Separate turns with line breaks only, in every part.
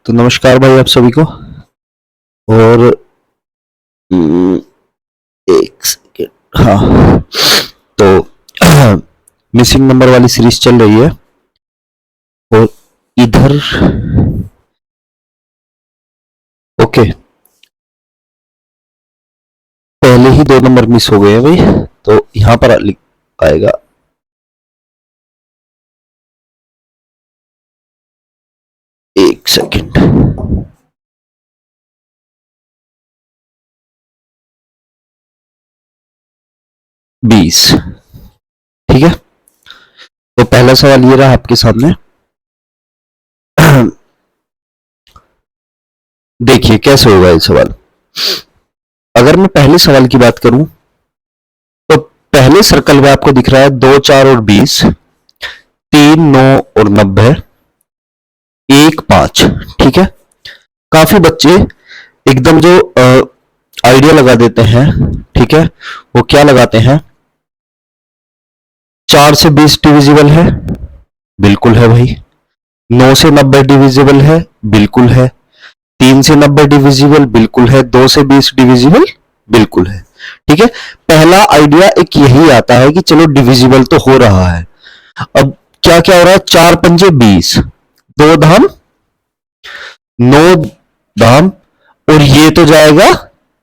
तो नमस्कार भाई आप सभी को। और एक सेकेंड, हाँ, तो मिसिंग नंबर वाली सीरीज चल रही है और इधर ओके पहले ही 2 नंबर मिस हो गए हैं भाई, तो यहां पर आएगा एक सेकेंड। बीस, ठीक है। तो पहला सवाल ये रहा आपके सामने। देखिए कैसे होगा ये सवाल। अगर मैं पहले सवाल की बात करूं तो पहले सर्कल में आपको दिख रहा है 2, 4 और 20, 3, 9 और 90, 1, 5, ठीक है। काफी बच्चे एकदम जो आइडिया लगा देते हैं, ठीक है, वो क्या लगाते हैं, 4 से 20 डिविजिबल है, बिल्कुल है भाई। 9 से 90 डिविजिबल है, बिल्कुल है। 3 से 90 डिविजिबल, बिल्कुल है। 2 से 20 डिविजिबल, बिल्कुल है, ठीक है। पहला आइडिया एक यही आता है कि चलो डिविजिबल तो हो रहा है। अब क्या क्या हो रहा है, 4 पंजे 20, 2 धाम 9 धाम, और ये तो जाएगा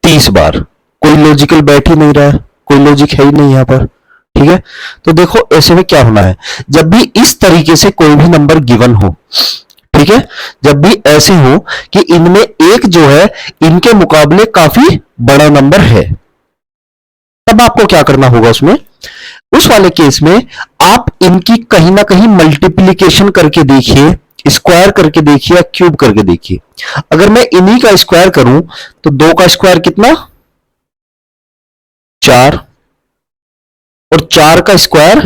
30 बार। कोई लॉजिकल बैठ ही नहीं रहा है, कोई लॉजिक है ही नहीं यहां पर, ठीक है। तो देखो ऐसे में क्या होना है, जब भी इस तरीके से कोई भी नंबर गिवन हो, ठीक है, जब भी ऐसे हो कि इनमें एक जो है इनके मुकाबले काफी बड़ा नंबर है, तब आपको क्या करना होगा उसमें, उस वाले केस में आप इनकी कहीं ना कहीं मल्टीप्लीकेशन करके देखिए, स्क्वायर करके देखिए या क्यूब करके देखिए। अगर मैं इन्हीं का स्क्वायर करूं तो 2 का स्क्वायर कितना, 4, और 4 का स्क्वायर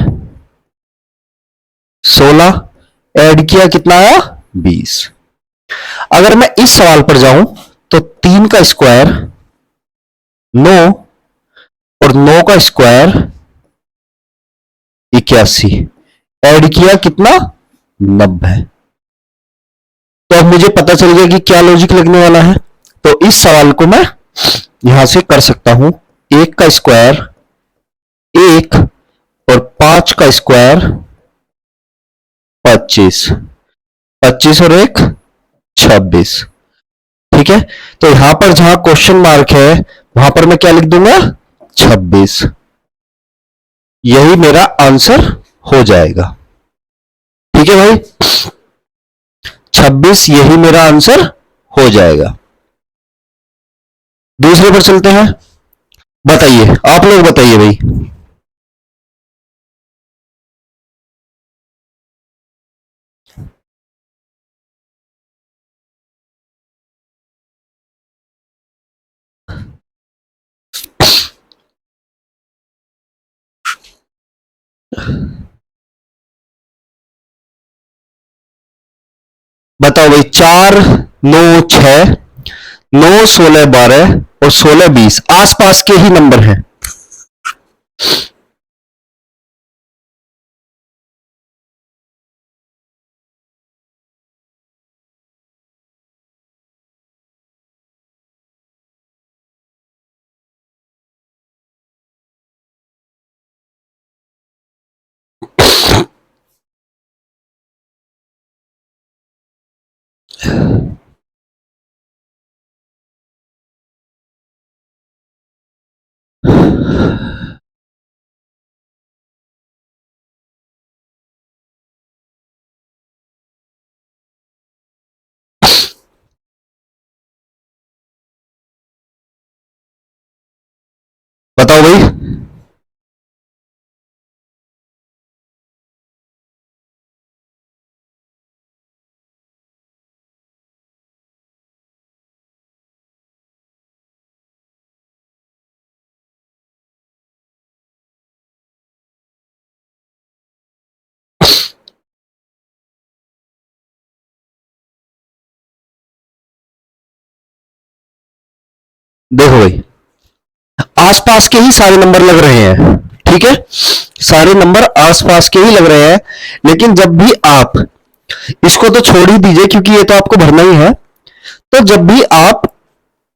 16, ऐड किया कितना आया, 20। अगर मैं इस सवाल पर जाऊं तो 3 का स्क्वायर 9 और 9 का स्क्वायर 81, ऐड किया कितना, 90। तो अब मुझे पता चल गया कि क्या लॉजिक लगने वाला है। तो इस सवाल को मैं यहां से कर सकता हूं, 1 का स्क्वायर 1 और 5 का स्क्वायर 25, 25 और 1 26, ठीक है। तो यहां पर जहां क्वेश्चन मार्क है वहां पर मैं क्या लिख दूंगा, 26। यही मेरा आंसर हो जाएगा, ठीक है भाई। 26 यही मेरा आंसर हो जाएगा। दूसरे पर चलते हैं। बताइए, आप लोग बताइए भाई। बताओ भाई, 4, 9, 6, 9, 16, 12 और 16, 20 आसपास के ही नंबर हैं। बताओ भाई। देखो भाई, आसपास के ही सारे नंबर लग रहे हैं, ठीक है, सारे नंबर आसपास के ही लग रहे हैं। लेकिन जब भी आप इसको तो छोड़ ही दीजिए क्योंकि ये तो आपको भरना ही है। तो जब भी आप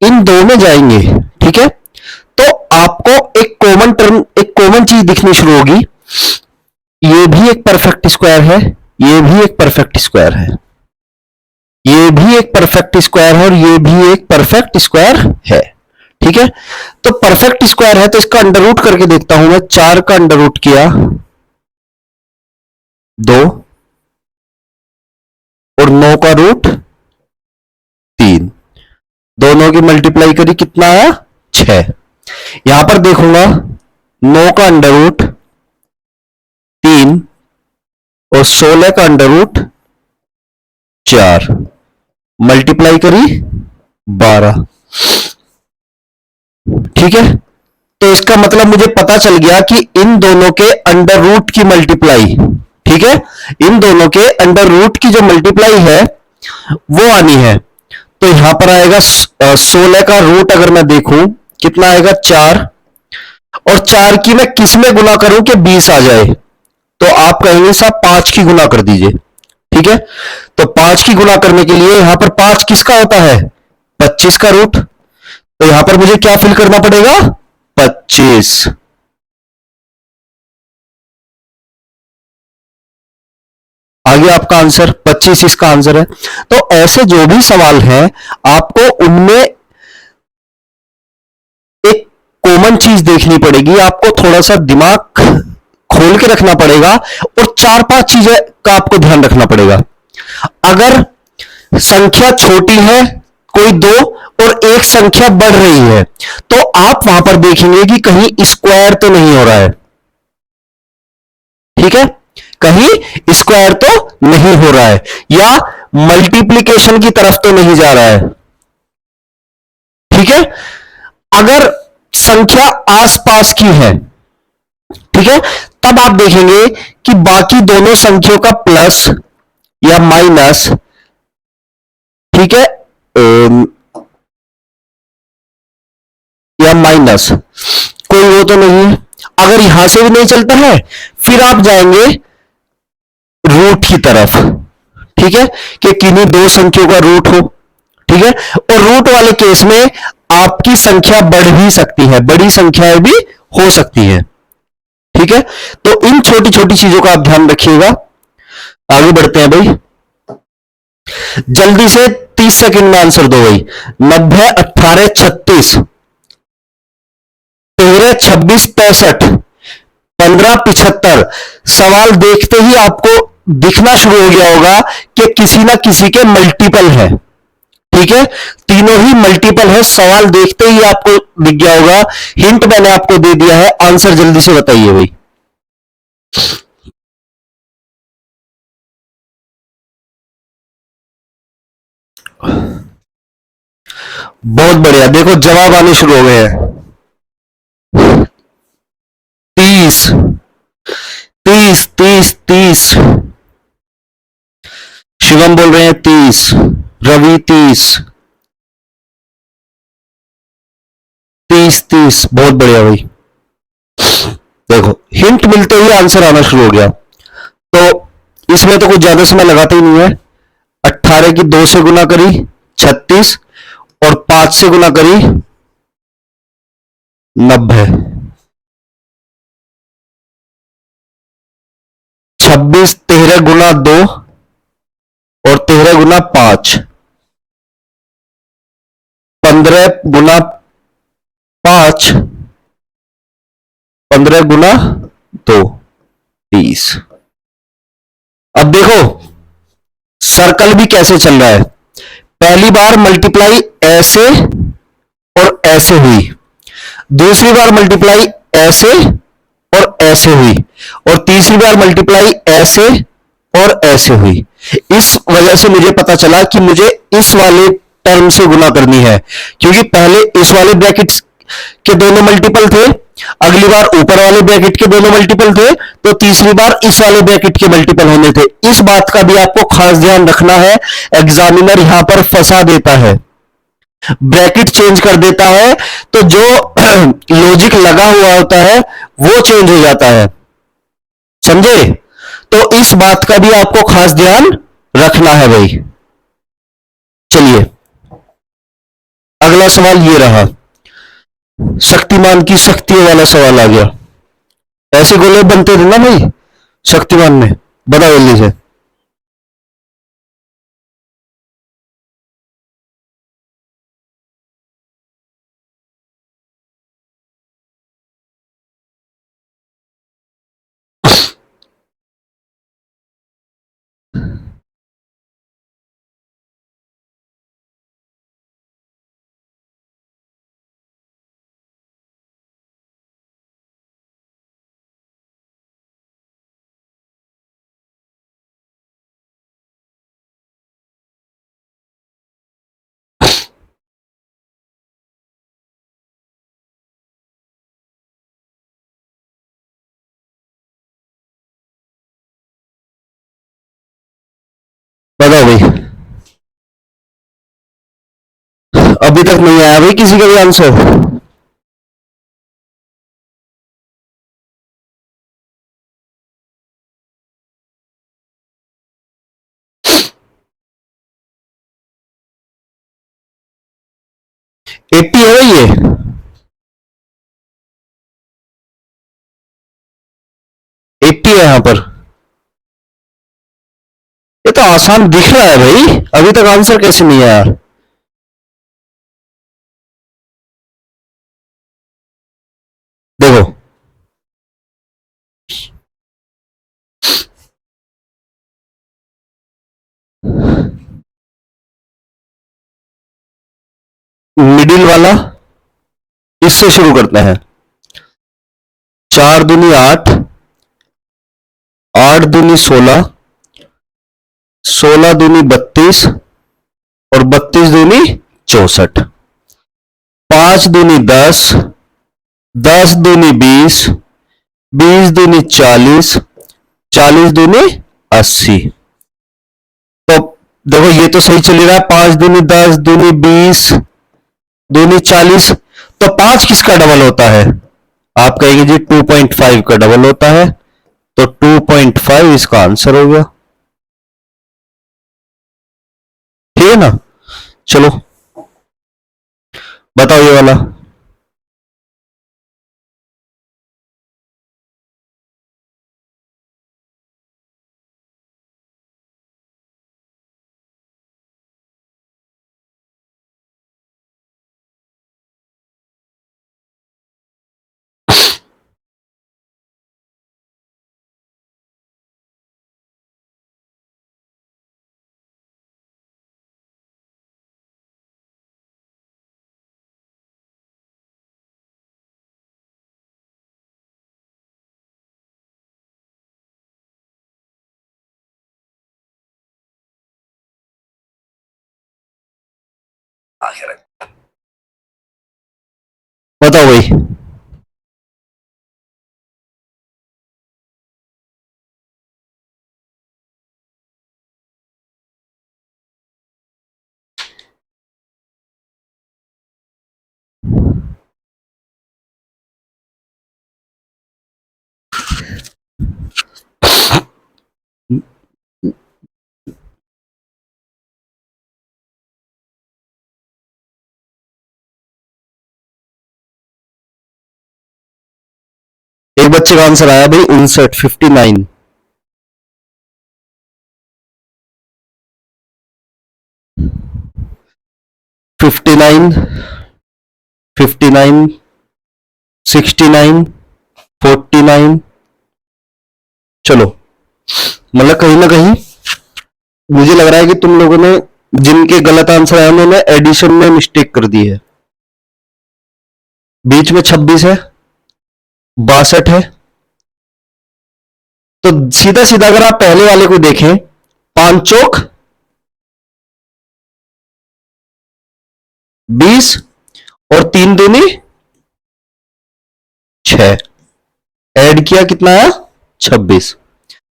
इन दो में जाएंगे, ठीक है, तो आपको एक कॉमन टर्म, एक कॉमन चीज दिखनी शुरू होगी। ये भी एक परफेक्ट स्क्वायर है, ये भी एक परफेक्ट स्क्वायर है, ये भी एक परफेक्ट स्क्वायर है और ये भी एक परफेक्ट स्क्वायर है, ठीक है। तो परफेक्ट स्क्वायर है तो इसका अंडर रूट करके देखता हूं मैं। 4 का अंडर रूट किया 2 और 9 का रूट 3, दोनों की मल्टीप्लाई करी, कितना आया 6। यहां पर देखूंगा 9 का अंडर रूट 3 और 16 का अंडर रूट 4, मल्टीप्लाई करी 12, ठीक है। तो इसका मतलब मुझे पता चल गया कि इन दोनों के अंडर रूट की मल्टीप्लाई, ठीक है, इन दोनों के अंडर रूट की जो मल्टीप्लाई है वो आनी है। तो यहां पर आएगा 16 का रूट अगर मैं देखूं कितना आएगा 4, और 4 की मैं किस में गुना करूं कि 20 आ जाए, तो आप कहेंगे साहब 5 की गुना कर दीजिए, ठीक है। तो 5 की गुना करने के लिए यहां पर 5 किसका होता है 25 का रूट, तो यहां पर मुझे क्या फिल करना पड़ेगा 25। आ गया आपका आंसर, 25 इसका आंसर है। तो ऐसे जो भी सवाल हैं आपको उनमें एक कॉमन चीज देखनी पड़ेगी, आपको थोड़ा सा दिमाग खोल के रखना पड़ेगा और 4-5 चीजें का आपको ध्यान रखना पड़ेगा। अगर संख्या छोटी है कोई 2 और एक संख्या बढ़ रही है, तो आप वहां पर देखेंगे कि कहीं स्क्वायर तो नहीं हो रहा है, ठीक है, कहीं स्क्वायर तो नहीं हो रहा है या मल्टीप्लिकेशन की तरफ तो नहीं जा रहा है, ठीक है। अगर संख्या आसपास की है, ठीक है, तब आप देखेंगे कि बाकी दोनों संख्याओं का प्लस या माइनस, ठीक है, या माइनस, कोई वो तो नहीं है। अगर यहां से भी नहीं चलता है फिर आप जाएंगे रूट की तरफ, ठीक है, कि किन्हीं दो संख्याओं का रूट हो, ठीक है, और रूट वाले केस में आपकी संख्या बढ़ भी सकती है, बड़ी संख्याएं भी हो सकती है, ठीक है। तो इन छोटी छोटी चीजों का आप ध्यान रखिएगा। आगे बढ़ते हैं भाई, जल्दी से 30 सेकंड में आंसर दो भाई। 90, 18, 36, 13, 26, 65, 15, 75। सवाल देखते ही आपको दिखना शुरू हो गया होगा कि किसी ना किसी के मल्टीपल है, ठीक है, तीनों ही मल्टीपल है। सवाल देखते ही आपको दिख गया होगा, हिंट मैंने आपको दे दिया है। आंसर जल्दी से बताइए भाई। बहुत बढ़िया, देखो जवाब आने शुरू हो गए हैं। 30, 30, 30, 30। शिवम बोल रहे हैं 30, रवि 30, 30, 30। बहुत बढ़िया भाई, देखो हिंट मिलते ही आंसर आना शुरू हो गया। तो इसमें तो कुछ ज्यादा समय लगाते ही नहीं है। 18 की 2 से गुना करी 36 और 5 से गुना करी 90, 26 13 गुना 2 और 13 गुना 5, 15 गुना 5, 15 गुना 2, 30। अब देखो सर्कल भी कैसे चल रहा है। पहली बार मल्टीप्लाई ऐसे और ऐसे हुई, दूसरी बार मल्टीप्लाई ऐसे और ऐसे हुई, और तीसरी बार मल्टीप्लाई ऐसे और ऐसे हुई। इस वजह से मुझे पता चला कि मुझे इस वाले टर्म से गुना करनी है, क्योंकि पहले इस वाले ब्रैकेट के दोनों मल्टीपल थे, अगली बार ऊपर वाले ब्रैकेट के दोनों मल्टीपल थे, तो तीसरी बार इस वाले ब्रैकेट के मल्टीपल होने थे। इस बात का भी आपको खास ध्यान रखना है, एग्जामिनर यहां पर फंसा देता है, ब्रैकेट चेंज कर देता है, तो जो लॉजिक लगा हुआ होता है वो चेंज हो जाता है, समझे। तो इस बात का भी आपको खास ध्यान रखना है भाई। चलिए सवाल ये रहा, शक्तिमान की शक्तियों वाला सवाल आ गया। ऐसे गोले बनते थे ना भाई शक्तिमान में, बताओ जल्दी से। बताओ भाई, अभी तक नहीं आया भाई किसी का भी आंसर। एट्टी है भाई, ये 80 है यहां पर। ये तो आसान दिख रहा है भाई, अभी तक आंसर कैसे नहीं आया। देखो, मिडिल वाला, इससे शुरू करते हैं। 4 दूनी 8, 8 दूनी 16, 16 दूनी 32 और 32 दूनी 64। 5 दूनी 10, 10 दूनी 20, 20 दूनी 40, 40 दूनी 80। तो देखो ये तो सही चल रहा है, 5 दूनी 10, दूनी 20, दूनी 40। तो 5 किसका डबल होता है? आप कहेंगे जी 2.5 का डबल होता है, तो 2.5 इसका आंसर हो गया। ठीक है ना? चलो बताओ ये वाला। बताओ भाई। एक बच्चे का आंसर आया भाई 59, 59। 59, 59, 69, 49। चलो, मतलब कहीं ना कहीं मुझे लग रहा है कि तुम लोगों ने, जिनके गलत आंसर आए उन्होंने एडिशन में मिस्टेक कर दी है। बीच में 26 है, 62 है। तो सीधा सीधा अगर आप पहले वाले को देखें, 5 चौक 20 और 3 दूनी 6, ऐड किया कितना आया? 26।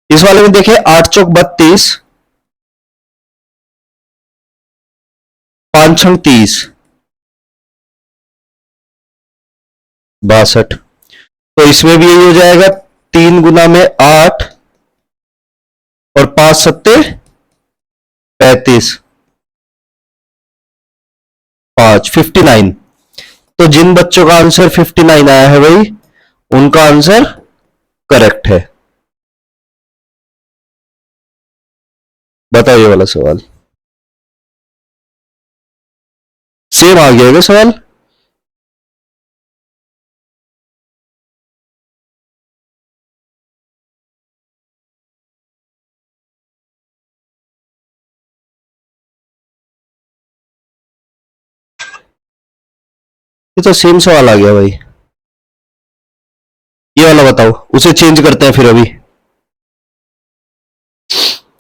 इस वाले में देखें, 8 चौक 32, 5 छंग 30, 62। तो इसमें भी यही हो जाएगा, 3 गुना में 8 और 5 सत्ते 35, 5 59। तो जिन बच्चों का आंसर 59 आया है भाई, उनका आंसर करेक्ट है। बताओ ये वाला सवाल सेम आ गया क्या सवाल? ये तो सेम सवाल आ गया भाई। ये वाला बताओ, उसे चेंज करते हैं फिर अभी।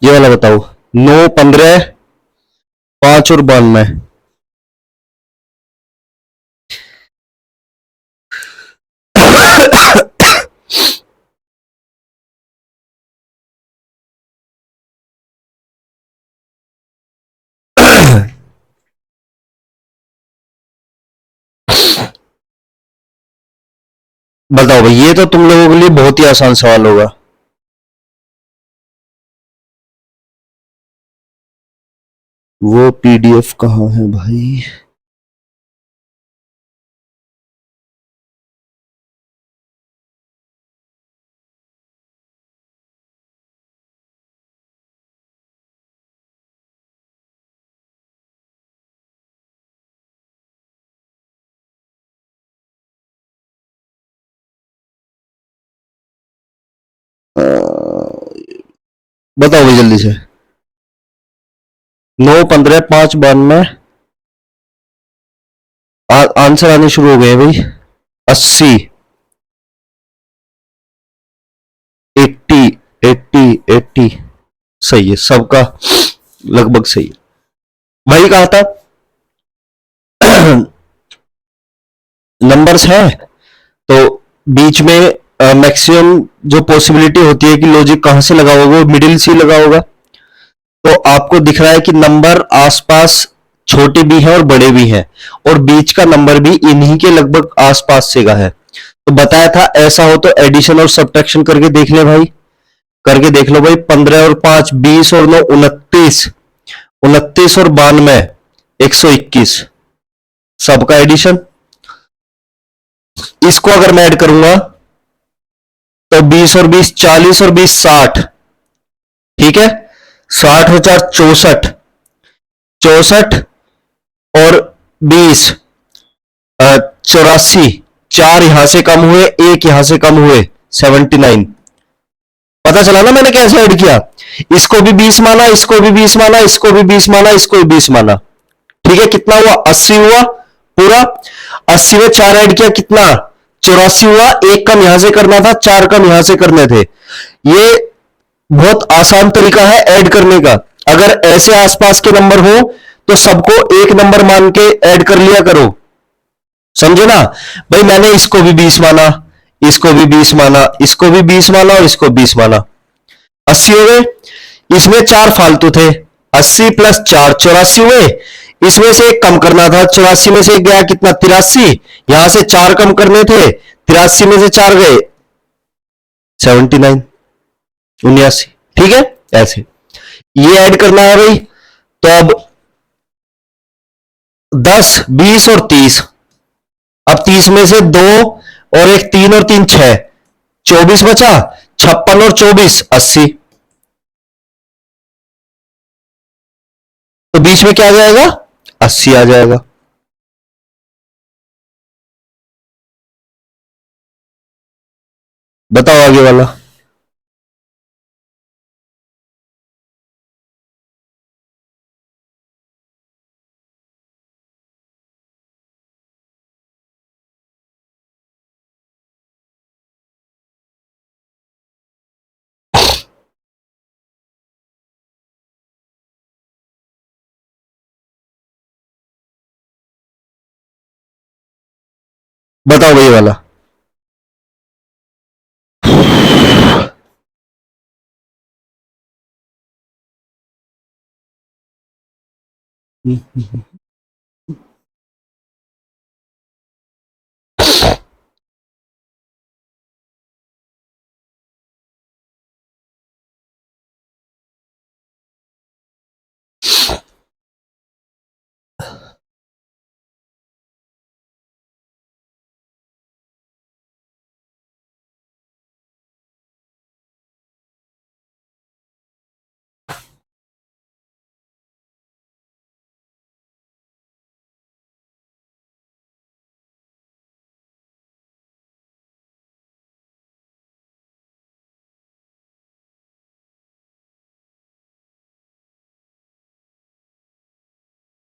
ये वाला बताओ, 9 15 5 और 92। बताओ भाई, ये तो तुम लोगों के लिए बहुत ही आसान सवाल होगा। वो पीडीएफ कहाँ है भाई? बताओ भाई जल्दी से। 9 15 5 92। आंसर आने शुरू हो गए भाई। 80 80 80 80। सही है सबका, लगभग सही है। भाई कहा था नंबर्स है तो बीच में मैक्सिमम जो पॉसिबिलिटी होती है कि लॉजिक कहां से लगा होगा, वो मिडिल से लगा होगा। तो आपको दिख रहा है कि नंबर आसपास छोटे भी हैं और बड़े भी हैं, और बीच का नंबर भी इन्हीं के लगभग आसपास से का है। तो बताया था ऐसा हो तो एडिशन और सब्ट्रैक्शन करके देख ले भाई। करके देख लो भाई, 15 और 5 20 और 9 29। 29 और 92 121। सबका एडिशन। इसको अगर मैं ऐड करूंगा तो 20 और 20 40 और 20 60। ठीक है, 60 और 4 64। 64 और 20 84। चार यहां से कम हुए, एक यहां से कम हुए, 79। पता चला ना मैंने कैसे ऐड किया? इसको भी 20 माना, इसको भी 20 माना, इसको भी 20 माना, इसको भी 20 माना। ठीक है, कितना हुआ? 80 हुआ पूरा। 80 में 4 ऐड किया, कितना? 84 हुआ। एक कम यहां से करना था, 4 कम यहां से करने थे। ये बहुत आसान तरीका है ऐड करने का। अगर ऐसे आसपास के नंबर हो तो सबको एक नंबर मान के ऐड कर लिया करो, समझे ना? भाई मैंने इसको भी 20 माना, इसको भी 20 माना, इसको भी 20 माना और इसको 20 माना। 80 हो गए। इसमें 4 फालतू थे, 80 प्लस 4 84 हुए। इसमें से एक कम करना था, 84 में से एक गया, कितना? 83। यहां से 4 कम करने थे, 83 में से 4 गए, 79 79। ठीक है, ऐसे ये ऐड करना है भाई। तो अब 10 20 और 30। अब 30 में से 2 और एक 3 और 3 6, 24 बचा। 56 और 24 80। तो बीच में क्या आ जाएगा? 80 आ जाएगा। बताओ आगे वाला। बताओ भाई वाला।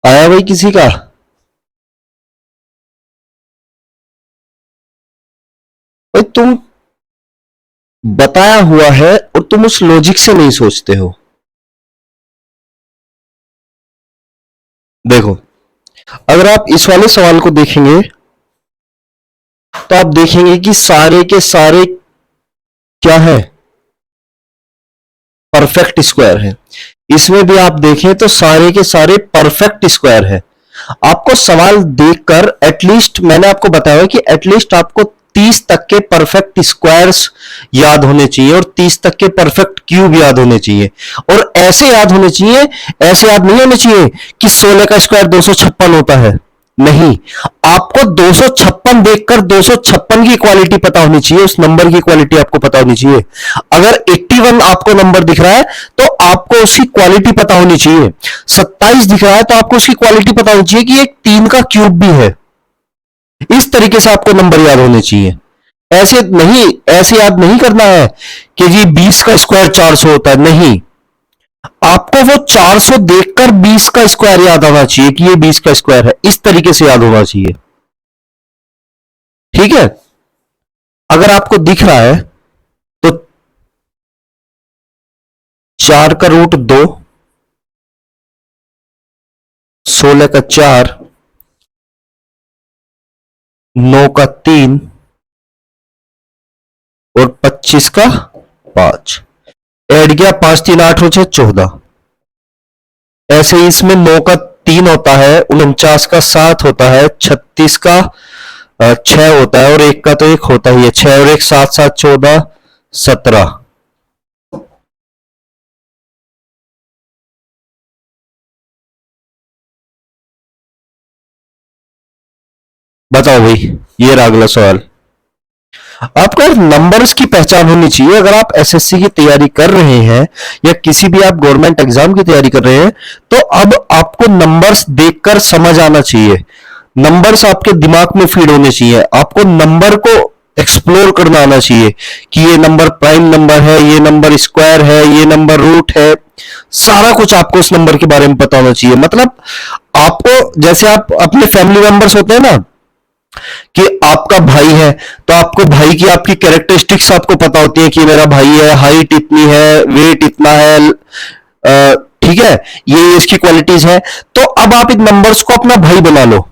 आया भाई किसी का? भाई तुम बताया हुआ है और तुम उस लॉजिक से नहीं सोचते हो। देखो, अगर आप इस वाले सवाल को देखेंगे तो आप देखेंगे कि सारे के सारे क्या है, परफेक्ट स्क्वायर है। इसमें भी आप देखें तो सारे के सारे परफेक्ट स्क्वायर है। आपको सवाल देखकर एटलीस्ट मैंने आपको बताया कि एटलीस्ट आपको 30 तक के परफेक्ट स्क्वायर्स याद होने चाहिए और 30 तक के परफेक्ट क्यूब याद होने चाहिए, और ऐसे याद होने चाहिए, ऐसे याद नहीं होने चाहिए कि 16 का स्क्वायर 256 होता है। नहीं, आपको 256 देखकर 256 की क्वालिटी पता होनी चाहिए, उस नंबर की क्वालिटी आपको पता होनी चाहिए। अगर 81 आपको नंबर दिख रहा है तो आपको उसकी क्वालिटी पता होनी चाहिए। 27 दिख रहा है तो आपको उसकी क्वालिटी पता होनी चाहिए कि एक 3 का क्यूब भी है। इस तरीके से आपको नंबर याद होने चाहिए। ऐसे नहीं, ऐसे याद नहीं करना है कि जी 20 का स्क्वायर 400 होता है, नहीं। आपको वो 400 देखकर 20 का स्क्वायर याद आना चाहिए कि ये 20 का स्क्वायर है, इस तरीके से याद होना चाहिए। ठीक है? अगर आपको दिख रहा है तो 4 का रूट 2, 16 का 4, 9 का 3 और 25 का 5 ऐड किया, 5 3 8 हो जाए 14। ऐसे ही इसमें 9 का 3 होता है, 49 का 7 होता है, 36 का 6 होता है और एक का तो एक होता ही है। 6 और एक 7 7 14 17। बताओ भाई, ये रहा अगला सवाल। आपको नंबर्स की पहचान होनी चाहिए। अगर आप एसएससी की तैयारी कर रहे हैं या किसी भी आप गवर्नमेंट एग्जाम की तैयारी कर रहे हैं तो अब आपको नंबर्स देखकर समझ आना चाहिए। नंबर्स आपके दिमाग में फीड होने चाहिए। आपको नंबर को एक्सप्लोर करना आना चाहिए कि ये नंबर प्राइम नंबर है, ये नंबर स्क्वायर है, ये नंबर रूट है। सारा कुछ आपको उस नंबर के बारे में पता होना चाहिए। मतलब आपको, जैसे आप अपने फैमिली मेंबर्स होते हैं ना, कि आपका भाई है तो आपको भाई की आपकी कैरेक्टरिस्टिक्स आपको पता होती है कि मेरा भाई है, हाइट इतनी है, वेट इतना है, ठीक है, ये इसकी क्वालिटीज है। तो अब आप इन नंबर्स को अपना भाई बना लो,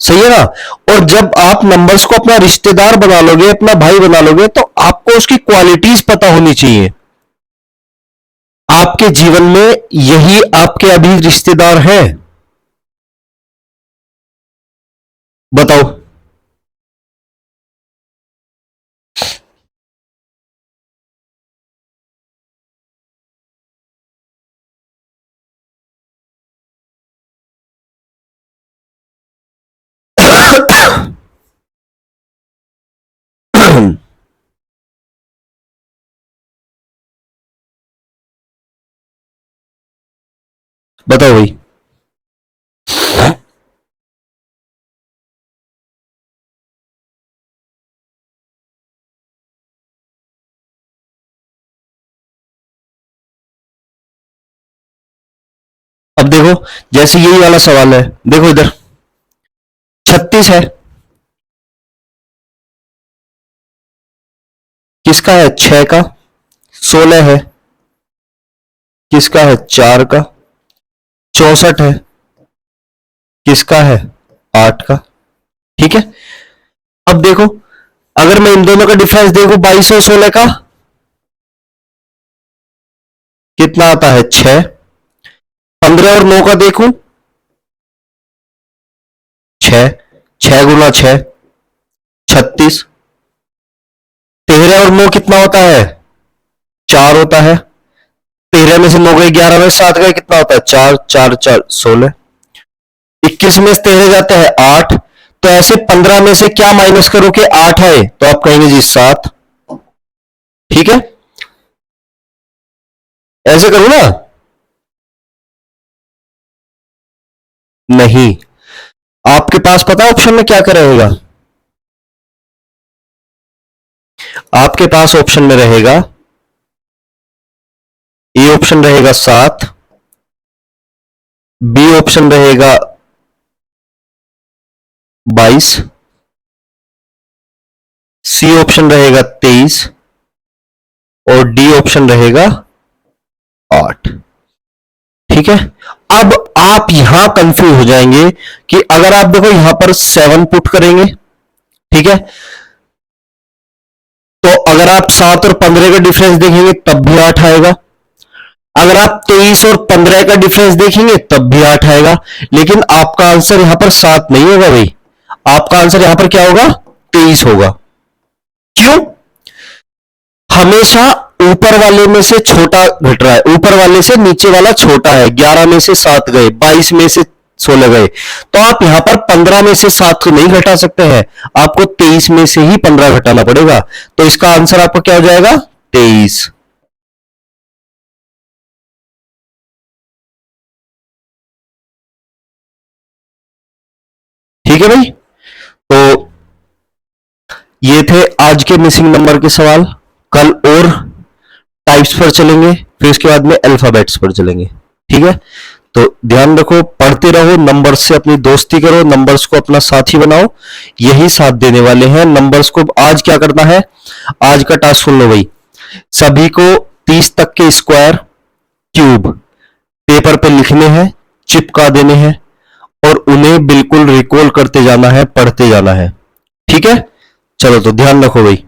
सही है ना। और जब आप नंबर्स को अपना रिश्तेदार बना लोगे, अपना भाई बना लोगे, तो आपको उसकी क्वालिटीज पता होनी चाहिए। आपके जीवन में यही आपके अभी रिश्तेदार हैं। बताओ। बताओ भाई। अब देखो, जैसे यही वाला सवाल है, देखो इधर 36 है, किसका है 6 का। 16 है, किसका है 4 का। 64 है, किसका है 8 का। ठीक है। अब देखो, अगर मैं इन दोनों का डिफरेंस देखूं 22 और 16 का, कितना आता है 6। 15 और 9 का देखूं, 6, 6 गुना 6 36। 13 और 9 कितना होता है 4 होता है। 13 में से 9 गए, 11 में 7 गए, कितना होता है 4 4 4 16। 21 में से 13 जाते हैं 8। तो ऐसे 15 में से क्या माइनस करो कि 8 आए, तो आप कहेंगे जी 7। ठीक है, ऐसे करो ना। नहीं, आपके पास पता है ऑप्शन में क्या क्या रहेगा। आपके पास ऑप्शन में रहेगा, ये ऑप्शन रहेगा 7, बी ऑप्शन रहेगा 22, सी ऑप्शन रहेगा 23 और डी ऑप्शन रहेगा 8। ठीक है, अब आप यहां कंफ्यूज हो जाएंगे कि अगर आप देखो यहां पर 7 पुट करेंगे, ठीक है, तो अगर आप 7 और 15 का डिफरेंस देखेंगे तब भी 8 आएगा। अगर आप 23 और 15 का डिफरेंस देखेंगे तब भी 8 आएगा। लेकिन आपका आंसर यहां पर 7 नहीं होगा भाई, आपका आंसर यहां पर क्या होगा, 23 होगा। क्यों? हमेशा ऊपर वाले में से छोटा घट रहा है, ऊपर वाले से नीचे वाला छोटा है। 11 में से 7 गए, 22 में से 16 गए, तो आप यहां पर 15 में से 7 को नहीं घटा सकते हैं, आपको 23 में से ही 15 घटाना पड़ेगा। तो इसका आंसर आपका क्या हो जाएगा, 23। ठीक है भाई, तो ये थे आज के मिसिंग नंबर के सवाल। कल और टाइप्स पर चलेंगे, फिर उसके बाद में अल्फाबेट्स पर चलेंगे। ठीक है, तो ध्यान रखो, पढ़ते रहो, नंबर्स से अपनी दोस्ती करो, नंबर्स को अपना साथी बनाओ, यही साथ देने वाले हैं। नंबर्स को आज क्या करना है, आज का टास्क सुन लो भाई, सभी को 30 तक के स्क्वायर क्यूब पेपर पे लिखने हैं, चिपका देने हैं और उन्हें बिल्कुल रिकॉल करते जाना है, पढ़ते जाना है। ठीक है, चलो तो ध्यान रखो भाई।